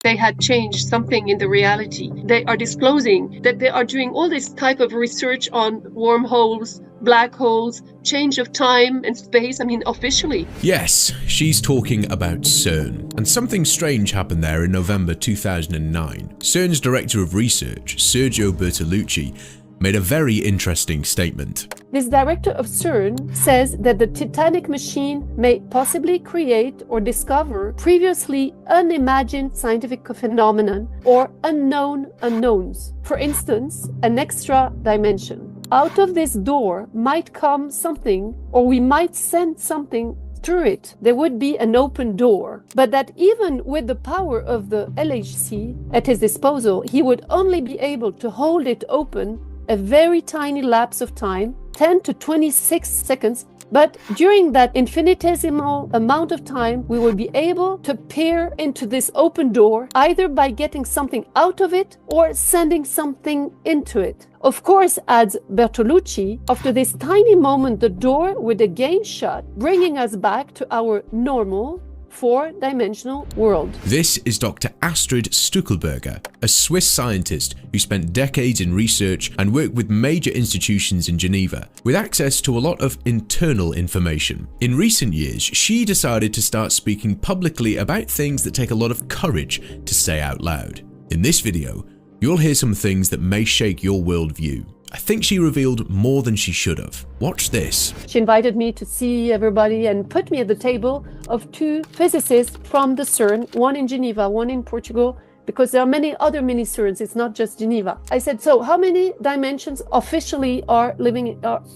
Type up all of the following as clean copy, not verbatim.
they had changed something in the reality. They are disclosing that they are doing all this type of research on wormholes, black holes, change of time and space, officially. Yes, she's talking about CERN. And something strange happened there in November 2009. CERN's director of research, Sergio Bertolucci, made a very interesting statement. This director of CERN says that the Titanic machine may possibly create or discover previously unimagined scientific phenomenon or unknown unknowns. For instance, an extra dimension. Out of this door might come something, or we might send something through it. There would be an open door, but that even with the power of the LHC at his disposal, he would only be able to hold it open a very tiny lapse of time, 10 to 26 seconds, but during that infinitesimal amount of time, we will be able to peer into this open door, either by getting something out of it or sending something into it. Of course, adds Bertolucci, after this tiny moment, the door would again shut, bringing us back to our normal, four-dimensional world. This is Dr. Astrid Stuckelberger, a Swiss scientist who spent decades in research and worked with major institutions in Geneva, with access to a lot of internal information. In recent years, she decided to start speaking publicly about things that take a lot of courage to say out loud. In this video, you'll hear some things that may shake your worldview. I think she revealed more than she should have. Watch this. She invited me to see everybody and put me at the table of two physicists from the CERN, one in Geneva, one in Portugal, because there are many other mini CERNs, it's not just Geneva. I said, so how many dimensions officially are living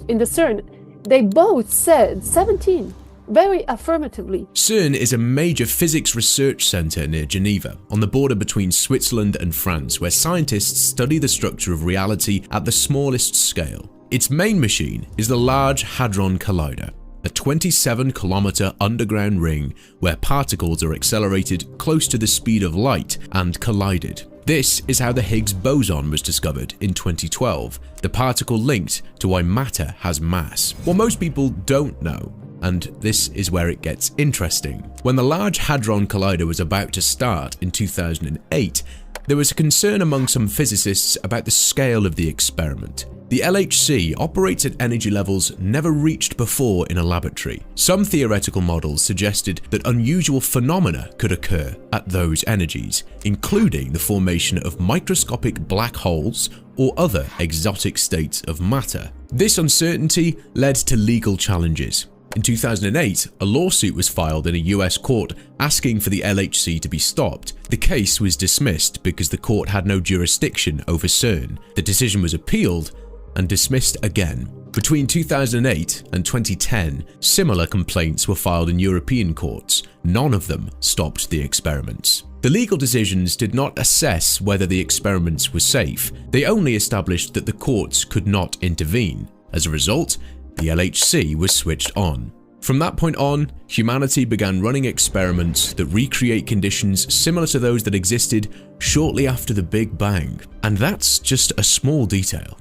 in the CERN? They both said 17. Very affirmatively. CERN is a major physics research center near Geneva, on the border between Switzerland and France, where scientists study the structure of reality at the smallest scale. Its main machine is the Large Hadron Collider, a 27-kilometer underground ring where particles are accelerated close to the speed of light and collided. This is how the Higgs boson was discovered in 2012, the particle linked to why matter has mass. What most people don't know, and this is where it gets interesting. When the Large Hadron Collider was about to start in 2008, there was a concern among some physicists about the scale of the experiment. The LHC operates at energy levels never reached before in a laboratory. Some theoretical models suggested that unusual phenomena could occur at those energies, including the formation of microscopic black holes or other exotic states of matter. This uncertainty led to legal challenges. In 2008, a lawsuit was filed in a US court asking for the LHC to be stopped. The case was dismissed because the court had no jurisdiction over CERN. The decision was appealed and dismissed again. Between 2008 and 2010, similar complaints were filed in European courts. None of them stopped the experiments. The legal decisions did not assess whether the experiments were safe. They only established that the courts could not intervene. As a result, the LHC was switched on. From that point on, humanity began running experiments that recreate conditions similar to those that existed shortly after the Big Bang. And that's just a small detail.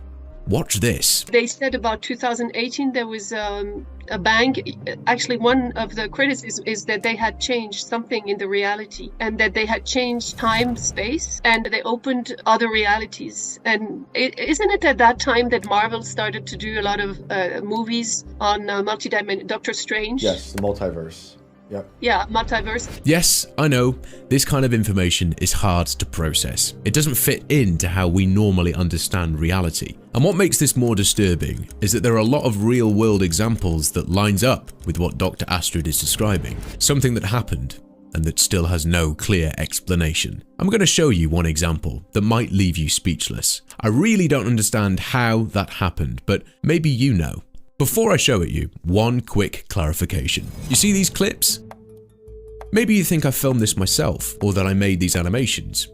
Watch this. They said about 2018 there was a bang. Actually, one of the criticisms is that they had changed something in the reality, and that they had changed time, space, and they opened other realities. And isn't it at that time that Marvel started to do a lot of movies on multi-dimensional Doctor Strange? Yes, the multiverse. Yep. Yeah, multiverse. Yes, I know, this kind of information is hard to process. It doesn't fit into how we normally understand reality. And what makes this more disturbing is that there are a lot of real-world examples that lines up with what Dr. Astrid is describing, something that happened and that still has no clear explanation. I'm going to show you one example that might leave you speechless. I really don't understand how that happened, but maybe you know. Before I show it you, one quick clarification. You see these clips? Maybe you think I filmed this myself or that I made these animations.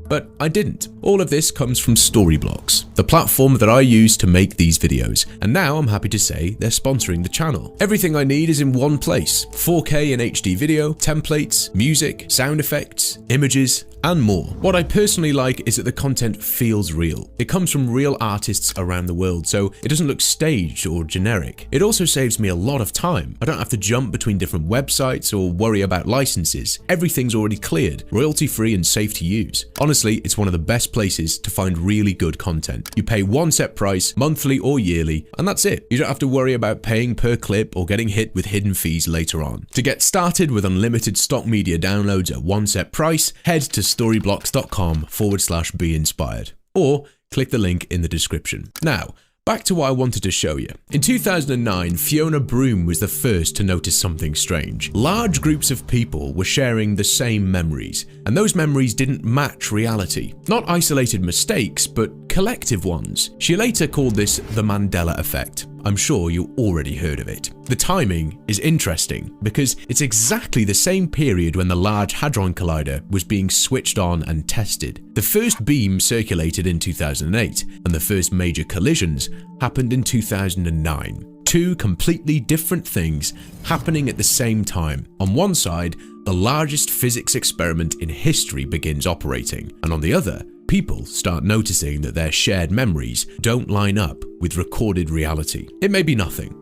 But I didn't. All of this comes from Storyblocks, the platform that I use to make these videos, and now I'm happy to say they're sponsoring the channel. Everything I need is in one place: 4K and HD video, templates, music, sound effects, images, and more. What I personally like is that the content feels real. It comes from real artists around the world, so it doesn't look staged or generic. It also saves me a lot of time. I don't have to jump between different websites or worry about licenses. Everything's already cleared, royalty-free and safe to use. Honestly, it's one of the best places to find really good content. You pay one set price, monthly or yearly, and that's it. You don't have to worry about paying per clip or getting hit with hidden fees later on. To get started with unlimited stock media downloads at one set price, head to storyblocks.com/be-inspired, or click the link in the description. Now, back to what I wanted to show you. In 2009, Fiona Broome was the first to notice something strange. Large groups of people were sharing the same memories, and those memories didn't match reality. Not isolated mistakes, but collective ones. She later called this the Mandela Effect. I'm sure you already heard of it. The timing is interesting because it's exactly the same period when the Large Hadron Collider was being switched on and tested. The first beam circulated in 2008, and the first major collisions happened in 2009. Two completely different things happening at the same time. On one side, the largest physics experiment in history begins operating, and on the other, people start noticing that their shared memories don't line up with recorded reality. It may be nothing,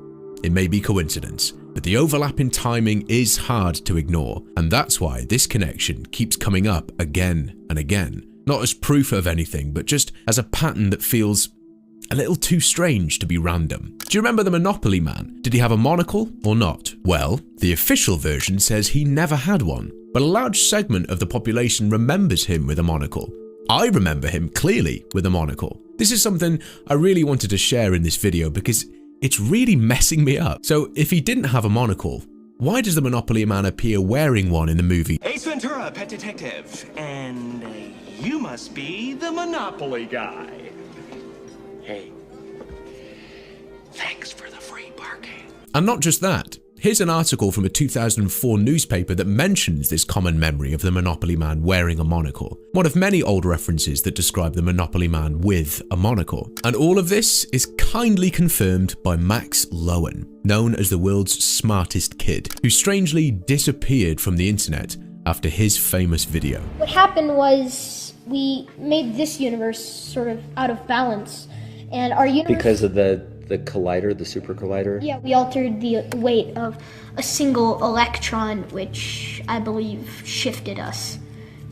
it may be coincidence, but the overlap in timing is hard to ignore, and that's why this connection keeps coming up again and again. Not as proof of anything, but just as a pattern that feels a little too strange to be random. Do you remember the Monopoly Man? Did he have a monocle or not? Well, the official version says he never had one, but a large segment of the population remembers him with a monocle. I remember him clearly with a monocle. This is something I really wanted to share in this video because it's really messing me up. So if he didn't have a monocle, why does the Monopoly Man appear wearing one in the movie? Ace Ventura, pet detective, and you must be the Monopoly guy. Hey, thanks for the free parking. And not just that. Here's an article from a 2004 newspaper that mentions this common memory of the Monopoly Man wearing a monocle. One of many old references that describe the Monopoly Man with a monocle. And all of this is kindly confirmed by Max Lowen, known as the world's smartest kid, who strangely disappeared from the internet after his famous video. What happened was we made this universe sort of out of balance, and our universe... Because of the collider, the super collider? Yeah, we altered the weight of a single electron, which I believe shifted us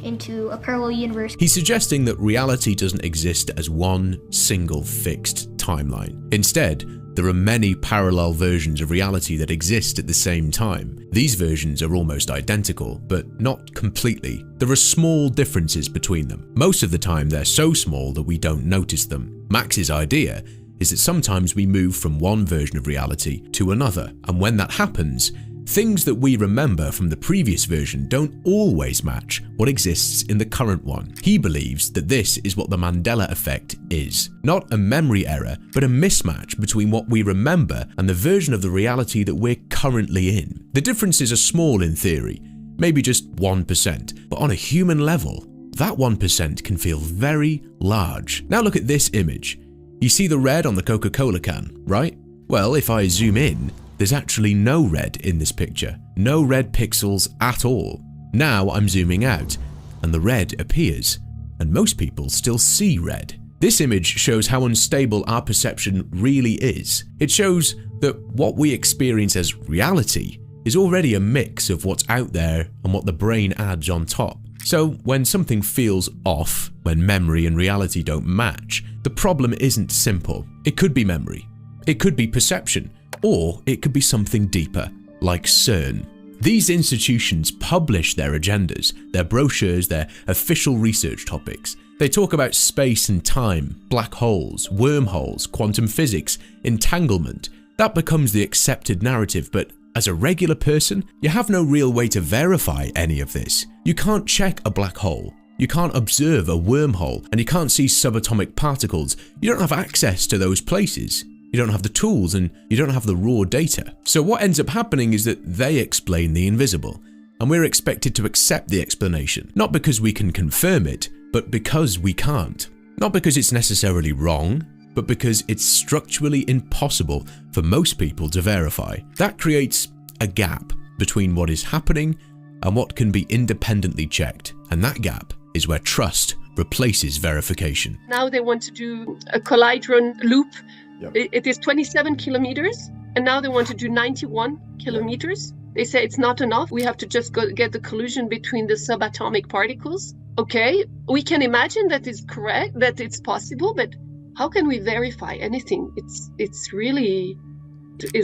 into a parallel universe. He's suggesting that reality doesn't exist as one single fixed timeline. Instead, there are many parallel versions of reality that exist at the same time. These versions are almost identical, but not completely. There are small differences between them. Most of the time, they're so small that we don't notice them. Max's idea is that sometimes we move from one version of reality to another, and when that happens, things that we remember from the previous version don't always match what exists in the current one. He believes that this is what the Mandela Effect is. Not a memory error, but a mismatch between what we remember and the version of the reality that we're currently in. The differences are small in theory, maybe just 1%, but on a human level, that 1% can feel very large. Now look at this image. You see the red on the Coca-Cola can, right? Well, if I zoom in, there's actually no red in this picture. No red pixels at all. Now I'm zooming out, and the red appears, and most people still see red. This image shows how unstable our perception really is. It shows that what we experience as reality is already a mix of what's out there and what the brain adds on top. So when something feels off, when memory and reality don't match, the problem isn't simple. It could be memory, it could be perception, or it could be something deeper, like CERN. These institutions publish their agendas, their brochures, their official research topics. They talk about space and time, black holes, wormholes, quantum physics, entanglement. That becomes the accepted narrative, but as a regular person, you have no real way to verify any of this. You can't check a black hole, you can't observe a wormhole, and you can't see subatomic particles. You don't have access to those places. You don't have the tools, and you don't have the raw data. So what ends up happening is that they explain the invisible, and we're expected to accept the explanation, not because we can confirm it, but because we can't. Not because it's necessarily wrong, but because it's structurally impossible for most people to verify. That creates a gap between what is happening and what can be independently checked, and that gap is where trust replaces verification. Now they want to do a collidron loop. Yep. It is 27 kilometers, and now they want to do 91 kilometers. They say it's not enough. We have to just get the collision between the subatomic particles. Okay, we can imagine that it's correct, that it's possible, but how can we verify anything? It's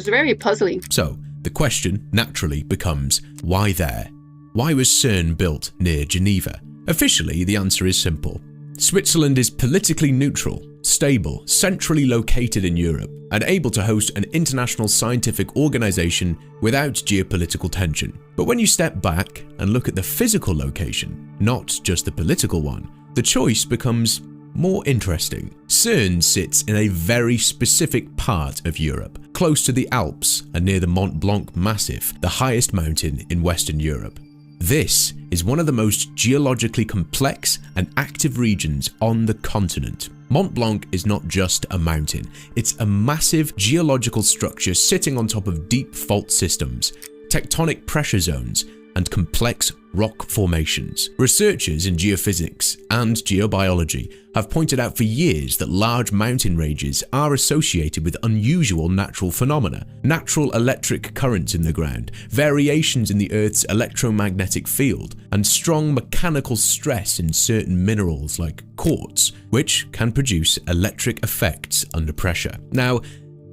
very puzzling. So the question naturally becomes, why there? Why was CERN built near Geneva? Officially, the answer is simple. Switzerland is politically neutral, stable, centrally located in Europe, and able to host an international scientific organization without geopolitical tension. But when you step back and look at the physical location, not just the political one, the choice becomes more interesting. CERN sits in a very specific part of Europe, close to the Alps and near the Mont Blanc Massif, the highest mountain in Western Europe. This is one of the most geologically complex and active regions on the continent. Mont Blanc is not just a mountain, it's a massive geological structure sitting on top of deep fault systems, tectonic pressure zones, and complex rock formations. Researchers in geophysics and geobiology have pointed out for years that large mountain ranges are associated with unusual natural phenomena, natural electric currents in the ground, variations in the Earth's electromagnetic field, and strong mechanical stress in certain minerals like quartz, which can produce electric effects under pressure. Now,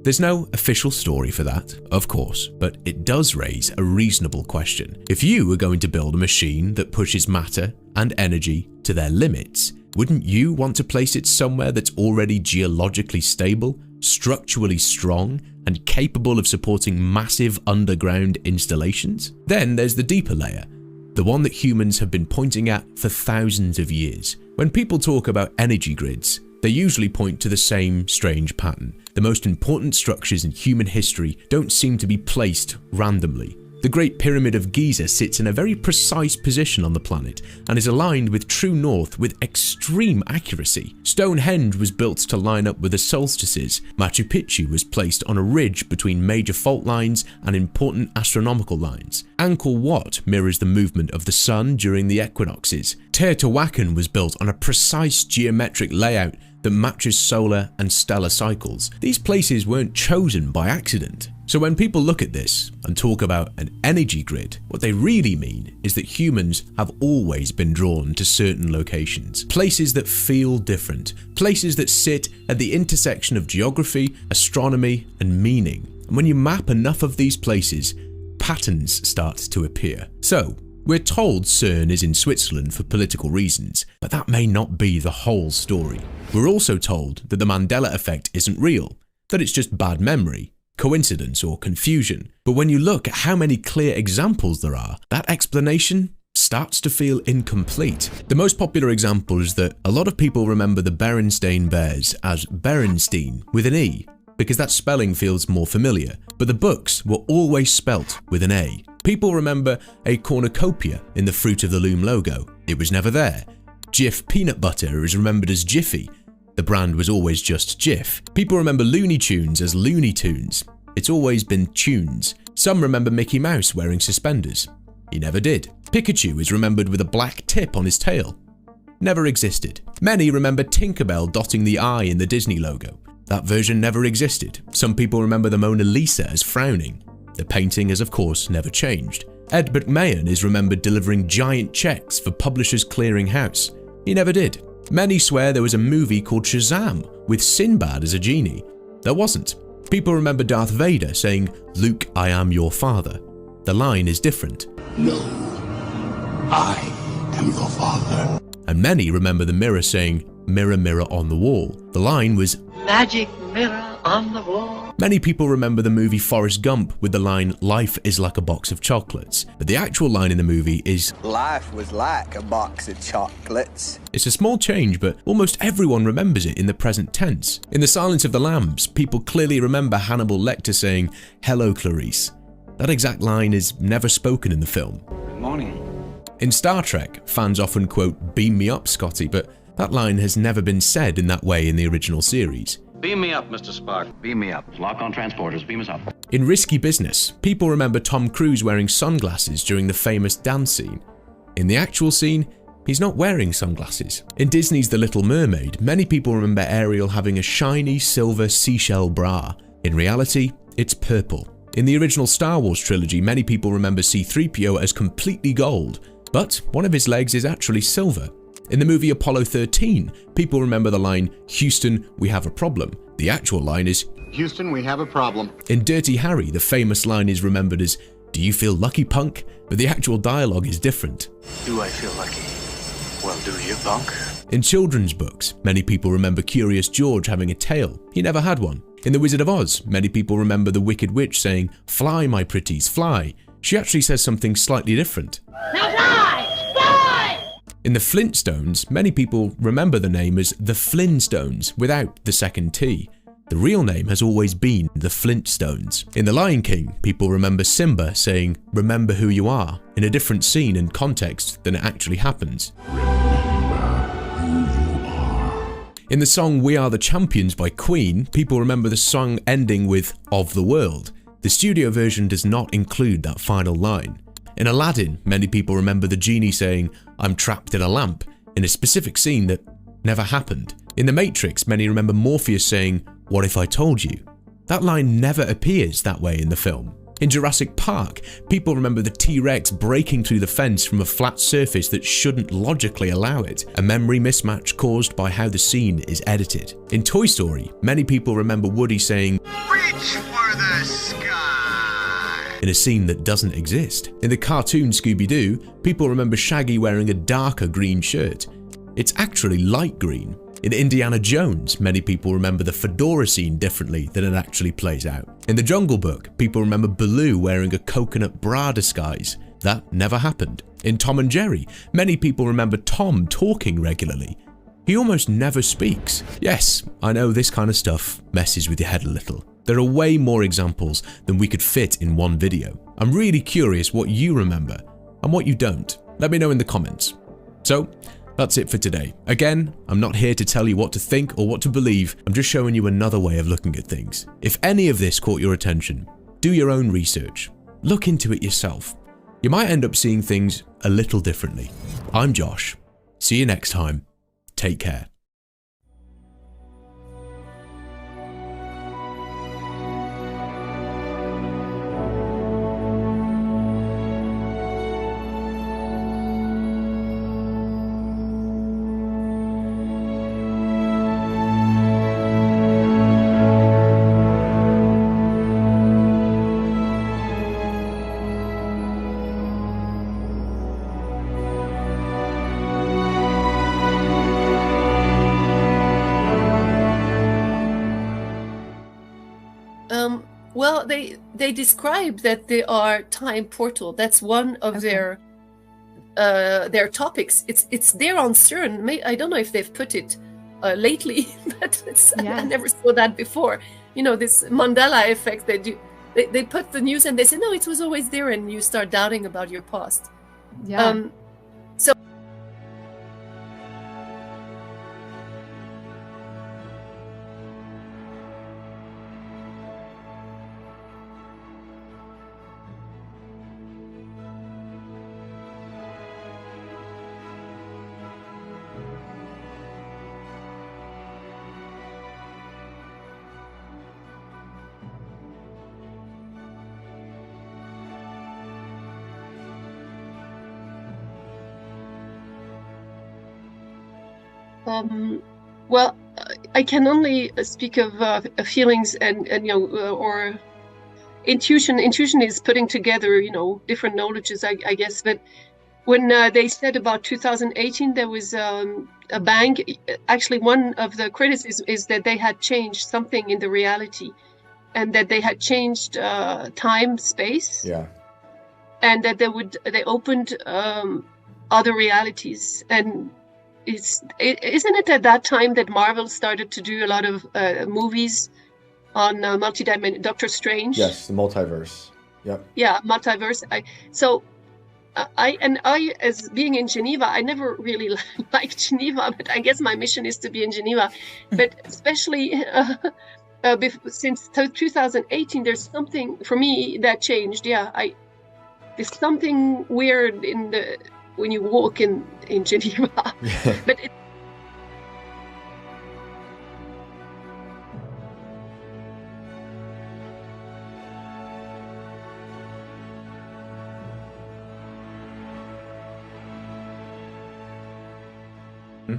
there's no official story for that, of course, but it does raise a reasonable question. If you were going to build a machine that pushes matter and energy to their limits, wouldn't you want to place it somewhere that's already geologically stable, structurally strong, and capable of supporting massive underground installations? Then there's the deeper layer, the one that humans have been pointing at for thousands of years. When people talk about energy grids, they usually point to the same strange pattern. The most important structures in human history don't seem to be placed randomly. The Great Pyramid of Giza sits in a very precise position on the planet and is aligned with true north with extreme accuracy. Stonehenge was built to line up with the solstices. Machu Picchu was placed on a ridge between major fault lines and important astronomical lines. Angkor Wat mirrors the movement of the sun during the equinoxes. Teotihuacan was built on a precise geometric layout that matches solar and stellar cycles. These places weren't chosen by accident. So when people look at this and talk about an energy grid, what they really mean is that humans have always been drawn to certain locations, places that feel different, places that sit at the intersection of geography, astronomy, and meaning. And when you map enough of these places, patterns start to appear. So, we're told CERN is in Switzerland for political reasons, but that may not be the whole story. We're also told that the Mandela Effect isn't real, that it's just bad memory, coincidence, or confusion. But when you look at how many clear examples there are, that explanation starts to feel incomplete. The most popular example is that a lot of people remember the Berenstain Bears as Berenstein with an E, because that spelling feels more familiar, but the books were always spelt with an A. People remember a cornucopia in the Fruit of the Loom logo. It was never there. Jif peanut butter is remembered as Jiffy. The brand was always just Jif. People remember Looney Tunes as Looney Tunes. It's always been Tunes. Some remember Mickey Mouse wearing suspenders. He never did. Pikachu is remembered with a black tip on his tail. Never existed. Many remember Tinkerbell dotting the I in the Disney logo. That version never existed. Some people remember the Mona Lisa as frowning. The painting has of course never changed. Ed McMahon is remembered delivering giant checks for Publishers Clearing House. He never did. Many swear there was a movie called Shazam with Sinbad as a genie. There wasn't. People remember Darth Vader saying, "Luke, I am your father." The line is different. No, I am your father. And many remember the mirror saying, "Mirror, mirror on the wall." The line was, "Magic mirror on the wall." Many people remember the movie Forrest Gump with the line, "Life is like a box of chocolates." But the actual line in the movie is, "Life was like a box of chocolates." It's a small change, but almost everyone remembers it in the present tense. In The Silence of the Lambs, people clearly remember Hannibal Lecter saying, "Hello, Clarice." That exact line is never spoken in the film. Good morning. In Star Trek, fans often quote, "Beam me up, Scotty," but that line has never been said in that way in the original series. Beam me up, Mr. Spock. Beam me up. Lock on transporters. Beam us up. In Risky Business, people remember Tom Cruise wearing sunglasses during the famous dance scene. In the actual scene, he's not wearing sunglasses. In Disney's The Little Mermaid, many people remember Ariel having a shiny silver seashell bra. In reality, it's purple. In the original Star Wars trilogy, many people remember C-3PO as completely gold, but one of his legs is actually silver. In the movie Apollo 13, people remember the line, "Houston, we have a problem." The actual line is, "Houston, we have a problem." In Dirty Harry, the famous line is remembered as, "Do you feel lucky, punk?" But the actual dialogue is different. "Do I feel lucky? Well, do you, punk?" In children's books, many people remember Curious George having a tail. He never had one. In The Wizard of Oz, many people remember the Wicked Witch saying, "Fly, my pretties, fly." She actually says something slightly different. Now fly! Fly! In the Flintstones, many people remember the name as the Flintstones without the second T. The real name has always been the Flintstones. In The Lion King, people remember Simba saying, "Remember who you are," in a different scene and context than it actually happens. In the song We Are the Champions by Queen, people remember the song ending with "of the world." The studio version does not include that final line. In Aladdin, many people remember the genie saying, "I'm trapped in a lamp," in a specific scene that never happened. In The Matrix, many remember Morpheus saying, "What if I told you?" That line never appears that way in the film. In Jurassic Park, people remember the T-Rex breaking through the fence from a flat surface that shouldn't logically allow it, a memory mismatch caused by how the scene is edited. In Toy Story, many people remember Woody saying, "Reach for the sky," in a scene that doesn't exist. In the cartoon Scooby-Doo, people remember Shaggy wearing a darker green shirt. It's actually light green. In Indiana Jones, many people remember the fedora scene differently than it actually plays out. In The Jungle Book, people remember Baloo wearing a coconut bra disguise. That never happened. In Tom and Jerry, many people remember Tom talking regularly. He almost never speaks. Yes, I know this kind of stuff messes with your head a little. There are way more examples than we could fit in one video. I'm really curious what you remember and what you don't. Let me know in the comments. So, that's it for today. Again, I'm not here to tell you what to think or what to believe, I'm just showing you another way of looking at things. If any of this caught your attention, do your own research. Look into it yourself. You might end up seeing things a little differently. I'm Josh. See you next time. Take care. Well, they describe that they are time portal. That's one of their topics. It's there on CERN. I don't know if they've put it lately, but I never saw that before. You know, this Mandela Effect. They put the news and they say, no, it was always there, and you start doubting about your past. Yeah. So. Well, I can only speak of feelings and or intuition. Intuition is putting together, different knowledges, I guess. But when they said about 2018, there was a bang. Actually, one of the critics is that they had changed something in the reality, and that they had changed time, space. Yeah. And that they opened other realities. And isn't it at that time that Marvel started to do a lot of movies on multi-dimensional Doctor Strange? Yes, the multiverse. Yep. Yeah, multiverse. I, as being in Geneva, I never really liked Geneva, but I guess my mission is to be in Geneva. But especially since 2018, there's something for me that changed. Yeah, there's something weird when you walk in Geneva, but it.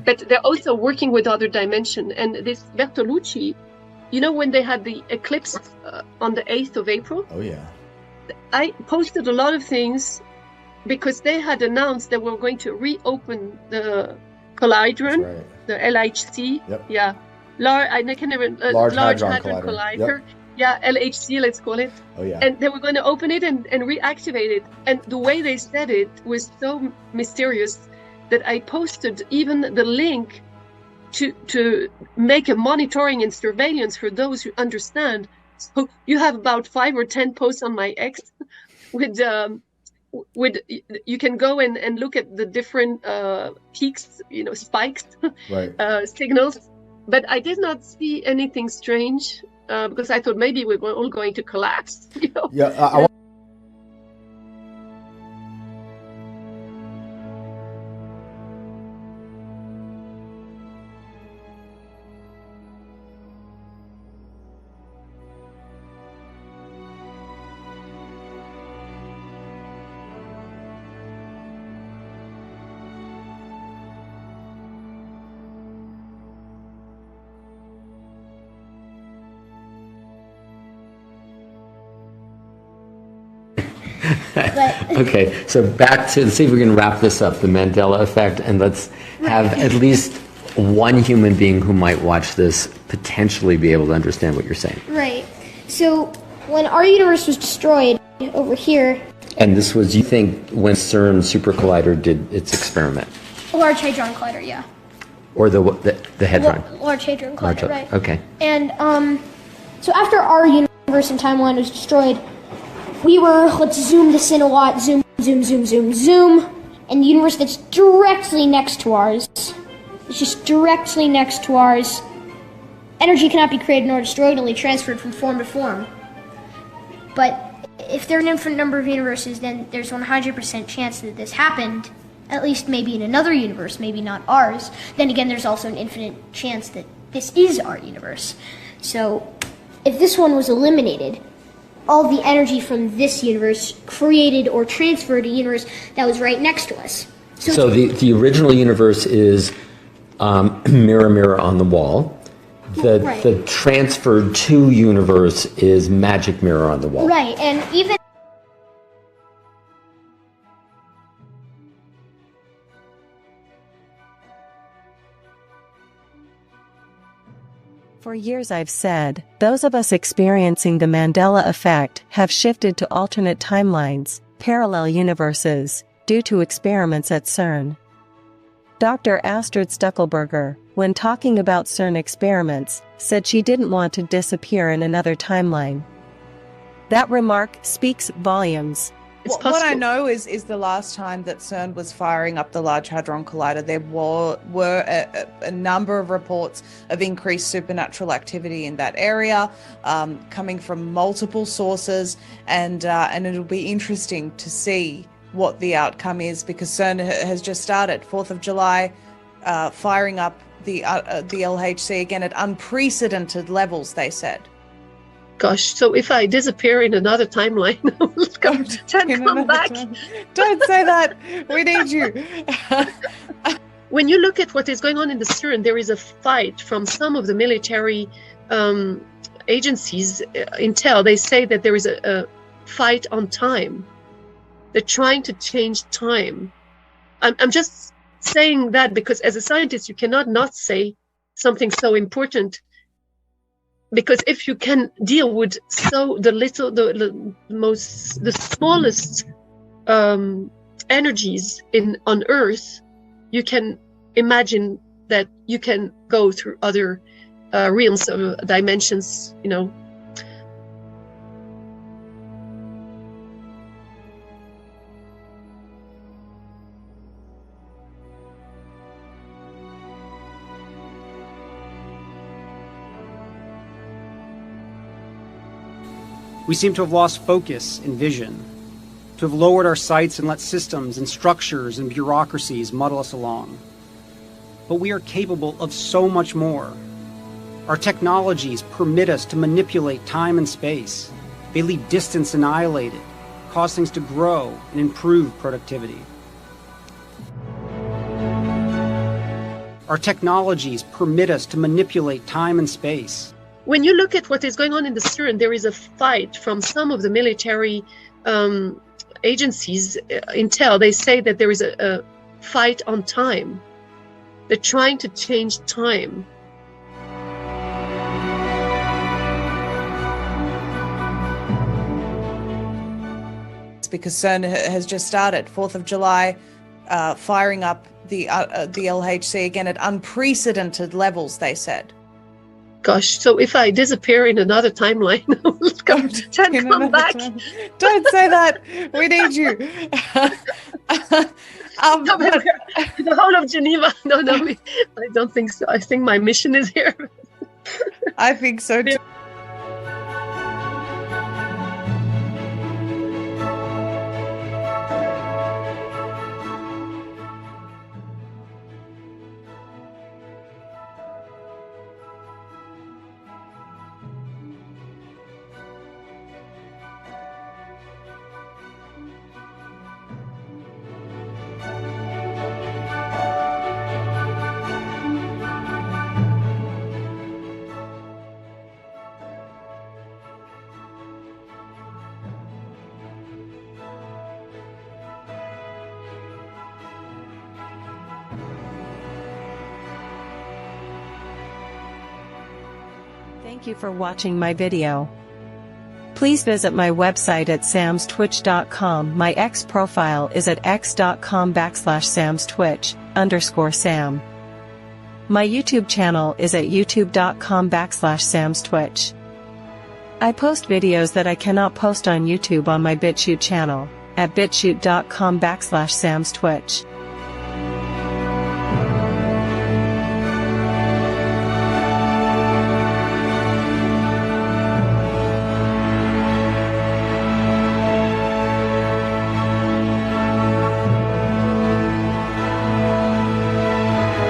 But they're also working with other dimension. And this Bertolucci, you know, when they had the eclipse on the 8th of April? Oh, yeah. I posted a lot of things because they had announced that we're going to reopen the Collidron, the LHC. Yep. Yeah. Large Hadron Collider. Yep. Yeah, LHC, let's call it. Oh, yeah. And they were going to open it and reactivate it. And the way they said it was so mysterious that I posted even the link to make a monitoring and surveillance for those who understand. So you have about 5 or 10 posts on my X with you can go and look at the different peaks, you know, spikes, signals. But I did not see anything strange because I thought maybe we were all going to collapse. You know? Yeah, Okay, so back to, let's see if we can wrap this up, the Mandela Effect, and let's have at least one human being who might watch this potentially be able to understand what you're saying. Right. So when our universe was destroyed over here... And this was, you think, when CERN Super Collider did its experiment? Large Hadron Collider, yeah. Or the Hadron? Large Hadron Collider, right. Okay. And so after our universe and timeline was destroyed, we were, let's zoom this in a lot, zoom, zoom, zoom, zoom, zoom, and the universe that's directly next to ours, it's just directly next to ours, energy cannot be created nor destroyed, only transferred from form to form. But if there are an infinite number of universes, then there's 100% chance that this happened, at least maybe in another universe, maybe not ours. Then again, there's also an infinite chance that this is our universe. So if this one was eliminated, all the energy from this universe created or transferred a universe that was right next to us. So the original universe is mirror, mirror on the wall. The transferred to universe is magic mirror on the wall. Right, and even... For years I've said, those of us experiencing the Mandela Effect have shifted to alternate timelines, parallel universes, due to experiments at CERN. Dr. Astrid Stuckelberger, when talking about CERN experiments, said she didn't want to disappear in another timeline. That remark speaks volumes. What I know is the last time that CERN was firing up the Large Hadron Collider, there were a number of reports of increased supernatural activity in that area, coming from multiple sources, and it'll be interesting to see what the outcome is, because CERN has just started 4th of July, firing up the LHC again at unprecedented levels, they said. Gosh, so if I disappear in another timeline, come back. Don't say that. We need you. When you look at what is going on in the CERN, there is a fight from some of the military agencies. Intel, they say that there is a fight on time. They're trying to change time. I'm just saying that because as a scientist, you cannot not say something so important. Because if you can deal with the smallest energies on Earth, you can imagine that you can go through other realms of dimensions, you know. We seem to have lost focus and vision, to have lowered our sights and let systems and structures and bureaucracies muddle us along. But we are capable of so much more. Our technologies permit us to manipulate time and space. They leave distance annihilated, cause things to grow and improve productivity. Our technologies permit us to manipulate time and space. When you look at what is going on in the CERN, there is a fight from some of the military agencies, Intel. They say that there is a fight on time. They're trying to change time. It's because CERN has just started, 4th of July, firing up the LHC again at unprecedented levels, they said. Gosh, so if I disappear in another timeline, come back. Don't say that. We need you. The whole of Geneva. No, I don't think so. I think my mission is here. I think so too. Thank you for watching my video. Please visit my website at samstwitch.com. My X profile is at x.com/samstwitch_Sam. My YouTube channel is at youtube.com/samstwitch. I post videos that I cannot post on YouTube on my BitChute channel, at bitchute.com/samstwitch.